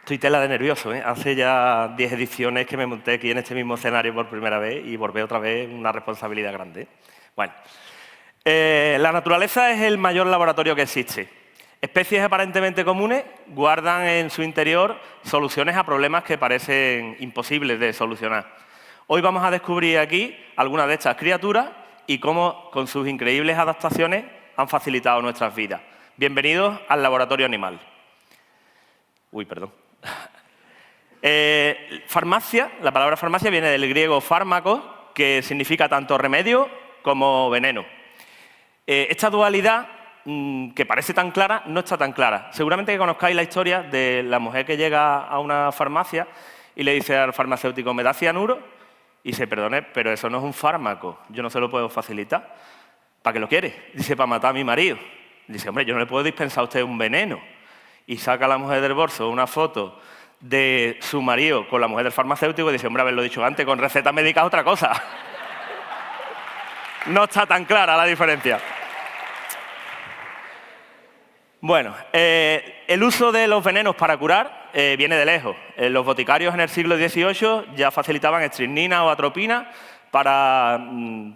Estoy tela de nervioso, ¿eh? Hace ya 10 ediciones que me monté aquí en este mismo escenario por primera vez y volver otra vez una responsabilidad grande. Bueno, la naturaleza es el mayor laboratorio que existe. Especies aparentemente comunes guardan en su interior soluciones a problemas que parecen imposibles de solucionar. Hoy vamos a descubrir aquí algunas de estas criaturas y cómo, con sus increíbles adaptaciones, han facilitado nuestras vidas. Bienvenidos al Laboratorio Animal. Uy, perdón. Farmacia, la palabra farmacia viene del griego fármaco, que significa tanto remedio como veneno. Esta dualidad, que parece tan clara, no está tan clara. Seguramente que conozcáis la historia de la mujer que llega a una farmacia y le dice al farmacéutico, ¿me da cianuro? Y dice, perdone, pero eso no es un fármaco, yo no se lo puedo facilitar. ¿Para qué lo quiere? Dice, para matar a mi marido. Dice, hombre, yo no le puedo dispensar a usted un veneno. Y saca a la mujer del bolso una foto de su marido con la mujer del farmacéutico y dice, hombre, haberlo dicho antes, con receta médica es otra cosa. No está tan clara la diferencia. Bueno, el uso de los venenos para curar viene de lejos. Los boticarios en el siglo XVIII ya facilitaban estricnina o atropina para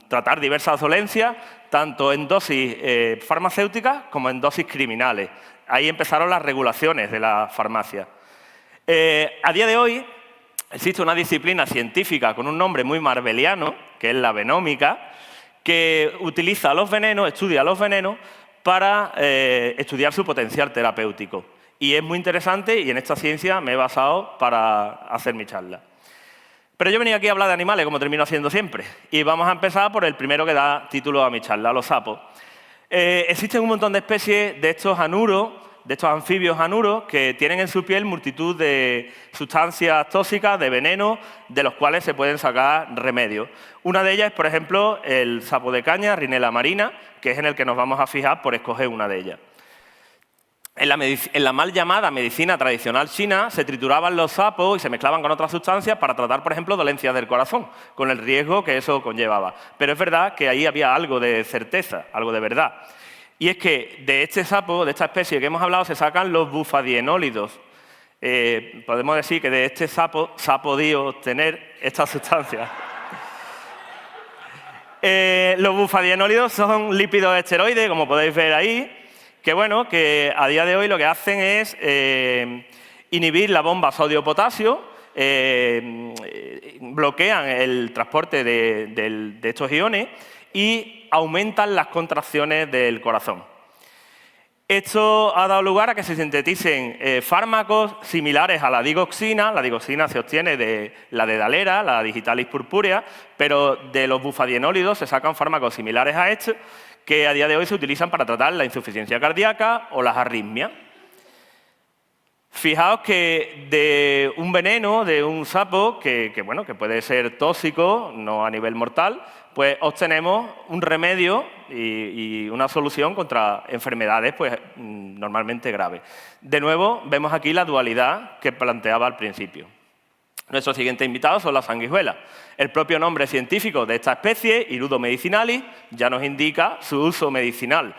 tratar diversas dolencias, tanto en dosis farmacéuticas como en dosis criminales. Ahí empezaron las regulaciones de la farmacia. A día de hoy existe una disciplina científica con un nombre muy marbeliano, que es la venómica, que utiliza los venenos, estudia los venenos para estudiar su potencial terapéutico. Y es muy interesante y en esta ciencia me he basado para hacer mi charla. Pero yo he venido aquí a hablar de animales, como termino haciendo siempre. Y vamos a empezar por el primero que da título a mi charla, los sapos. Existen un montón de especies de estos anuros, de estos anfibios anuros, que tienen en su piel multitud de sustancias tóxicas, de veneno, de los cuales se pueden sacar remedios. Una de ellas es, por ejemplo, el sapo de caña, Rhinella marina, que es en el que nos vamos a fijar por escoger una de ellas. En la mal llamada medicina tradicional china se trituraban los sapos y se mezclaban con otras sustancias para tratar, por ejemplo, dolencias del corazón, con el riesgo que eso conllevaba. Pero es verdad que ahí había algo de certeza, algo de verdad. Y es que de este sapo, de esta especie que hemos hablado, se sacan los bufadienólidos. Podemos decir que de este sapo se ha podido obtener esta sustancia. Los bufadienólidos son lípidos esteroides, como podéis ver ahí, que bueno, que a día de hoy lo que hacen es inhibir la bomba sodio-potasio, bloquean el transporte de estos iones y aumentan las contracciones del corazón. Esto ha dado lugar a que se sinteticen fármacos similares a la digoxina. La digoxina se obtiene de la dedalera, la digitalis purpúrea, pero de los bufadienólidos se sacan fármacos similares a estos que a día de hoy se utilizan para tratar la insuficiencia cardíaca o las arritmias. Fijaos que de un veneno, de un sapo, que puede ser tóxico, no a nivel mortal, pues obtenemos un remedio y una solución contra enfermedades pues, normalmente graves. De nuevo, vemos aquí la dualidad que planteaba al principio. Nuestros siguientes invitados son las sanguijuelas. El propio nombre científico de esta especie, Hirudo medicinalis, ya nos indica su uso medicinal.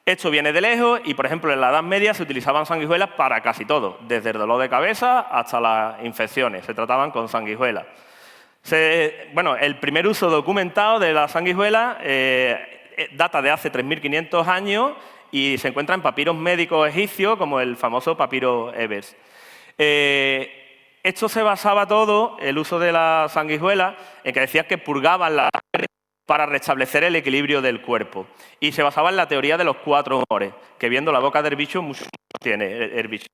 Esto viene de lejos y, por ejemplo, en la Edad Media se utilizaban sanguijuelas para casi todo, desde el dolor de cabeza hasta las infecciones, se trataban con sanguijuelas. El primer uso documentado de la sanguijuela data de hace 3.500 años y se encuentra en papiros médicos egipcios, como el famoso papiro Ebers. Esto se basaba todo, el uso de la sanguijuela, en que decía que purgaban la sangre para restablecer el equilibrio del cuerpo. Y se basaba en la teoría de los 4 humores, que viendo la boca del bicho, mucho tiene el bicho.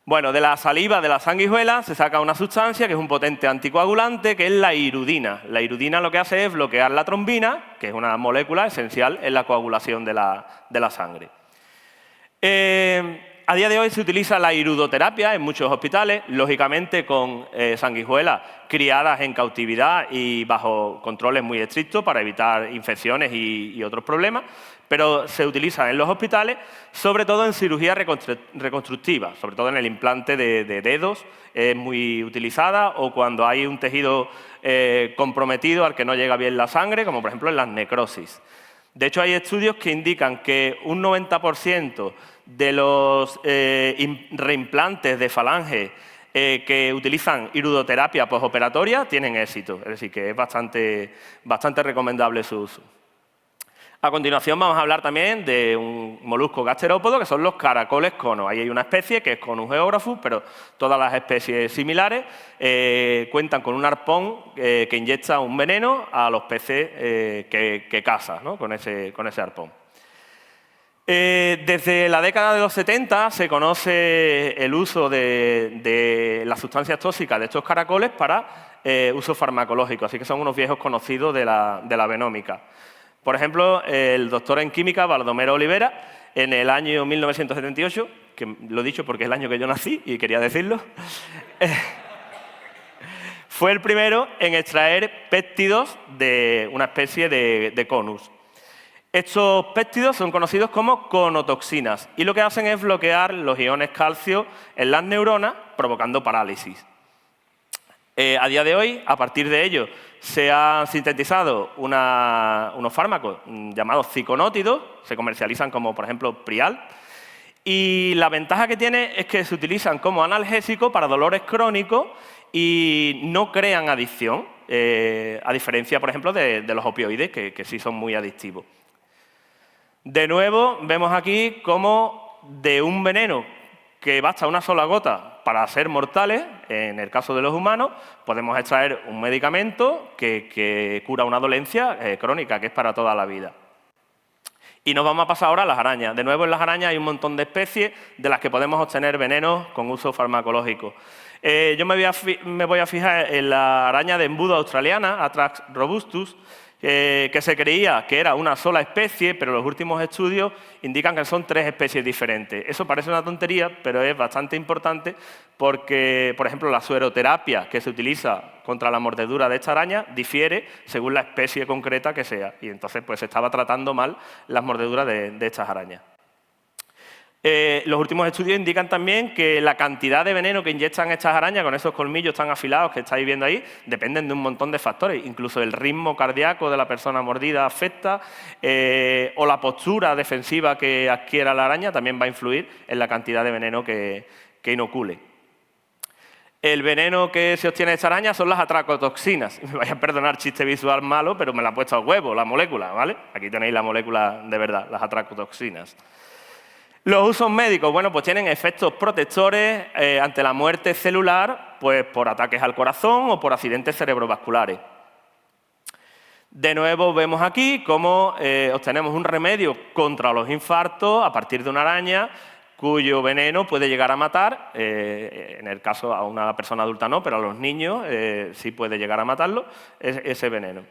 Bueno, de la saliva de la sanguijuela se saca una sustancia que es un potente anticoagulante, que es la hirudina. La hirudina lo que hace es bloquear la trombina, que es una molécula esencial en la coagulación de la sangre. A día de hoy se utiliza la hirudoterapia en muchos hospitales, lógicamente con sanguijuelas criadas en cautividad y bajo controles muy estrictos para evitar infecciones y otros problemas, pero se utiliza en los hospitales, sobre todo en cirugía reconstructiva, sobre todo en el implante de dedos, es muy utilizada, o cuando hay un tejido comprometido al que no llega bien la sangre, como por ejemplo en las necrosis. De hecho, hay estudios que indican que un 90% de los reimplantes de falange que utilizan iridoterapia postoperatoria tienen éxito. Es decir, que es bastante recomendable su uso. A continuación vamos a hablar también de un molusco gasterópodo, que son los caracoles cono. Ahí hay una especie que es Conus geographus, pero todas las especies similares cuentan con un arpón que inyecta un veneno a los peces que caza, ¿no? con ese arpón. Desde la década de los 70 se conoce el uso de las sustancias tóxicas de estos caracoles para uso farmacológico, así que son unos viejos conocidos de la venómica. Por ejemplo, el doctor en química, Baldomero Olivera, en el año 1978, que lo he dicho porque es el año que yo nací y quería decirlo, fue el primero en extraer péptidos de una especie de conus. Estos péptidos son conocidos como conotoxinas y lo que hacen es bloquear los iones calcio en las neuronas, provocando parálisis. A día de hoy, a partir de ello, se han sintetizado unos fármacos llamados ciconótidos, se comercializan como, por ejemplo, Prial, y la ventaja que tiene es que se utilizan como analgésico para dolores crónicos y no crean adicción, a diferencia, por ejemplo, de los opioides, que sí son muy adictivos. De nuevo, vemos aquí cómo de un veneno que basta una sola gota para ser mortales, en el caso de los humanos, podemos extraer un medicamento que cura una dolencia crónica, que es para toda la vida. Y nos vamos a pasar ahora a las arañas. De nuevo, en las arañas hay un montón de especies de las que podemos obtener venenos con uso farmacológico. Yo me voy a fijar en la araña de embudo australiana, Atrax robustus, que se creía que era una sola especie, pero los últimos estudios indican que son 3 especies diferentes. Eso parece una tontería, pero es bastante importante porque, por ejemplo, la sueroterapia que se utiliza contra la mordedura de esta araña difiere según la especie concreta que sea. Y entonces pues, se estaba tratando mal las mordeduras de estas arañas. Los últimos estudios indican también que la cantidad de veneno que inyectan estas arañas con esos colmillos tan afilados que estáis viendo ahí dependen de un montón de factores. Incluso el ritmo cardíaco de la persona mordida afecta o la postura defensiva que adquiera la araña también va a influir en la cantidad de veneno que inocule. El veneno que se obtiene de esta araña son las atracotoxinas. Me vais a perdonar chiste visual malo, pero me la he puesto a huevo, la molécula, ¿vale? Aquí tenéis la molécula de verdad, las atracotoxinas. Los usos médicos, bueno, pues tienen efectos protectores ante la muerte celular, pues por ataques al corazón o por accidentes cerebrovasculares. De nuevo vemos aquí cómo obtenemos un remedio contra los infartos a partir de una araña cuyo veneno puede llegar a matar, en el caso a una persona adulta no, pero a los niños sí puede llegar a matarlo ese veneno.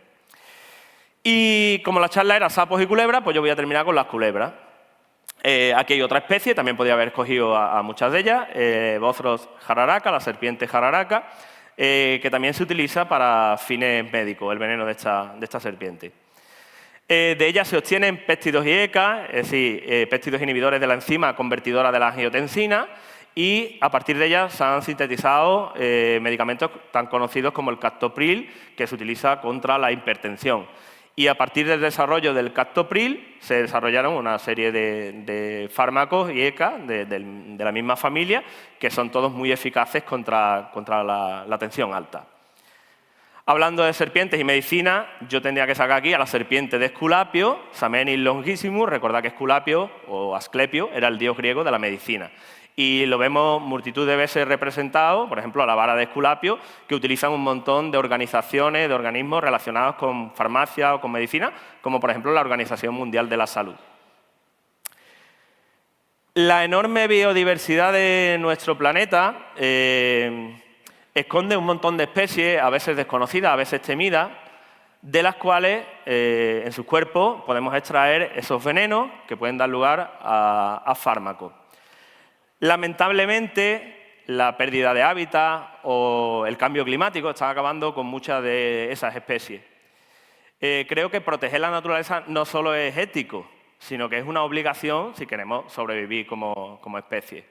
Y como la charla era sapos y culebras, pues yo voy a terminar con las culebras. Aquí hay otra especie, también podría haber escogido a muchas de ellas, Bothros jararaca, la serpiente jararaca, que también se utiliza para fines médicos, el veneno de esta serpiente. De ella se obtienen péptidos y ECA, es decir, péptidos inhibidores de la enzima convertidora de la angiotensina, y a partir de ellas se han sintetizado medicamentos tan conocidos como el captopril, que se utiliza contra la hipertensión. Y a partir del desarrollo del captopril se desarrollaron una serie de fármacos y ECA de la misma familia, que son todos muy eficaces contra la tensión alta. Hablando de serpientes y medicina, yo tendría que sacar aquí a la serpiente de Esculapio, Samenis longissimus. Recordad que Esculapio o Asclepio era el dios griego de la medicina. Y lo vemos multitud de veces representado, por ejemplo, a la vara de Esculapio, que utilizan un montón de organizaciones, de organismos relacionados con farmacia o con medicina, como por ejemplo la Organización Mundial de la Salud. La enorme biodiversidad de nuestro planeta esconde un montón de especies, a veces desconocidas, a veces temidas, de las cuales en sus cuerpos podemos extraer esos venenos que pueden dar lugar a fármacos. Lamentablemente, la pérdida de hábitat o el cambio climático están acabando con muchas de esas especies. Creo que proteger la naturaleza no solo es ético, sino que es una obligación si queremos sobrevivir como especie.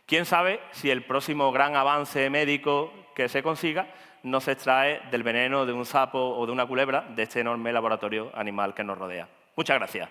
¿Quién sabe si el próximo gran avance médico que se consiga no se extrae del veneno de un sapo o de una culebra de este enorme laboratorio animal que nos rodea? Muchas gracias.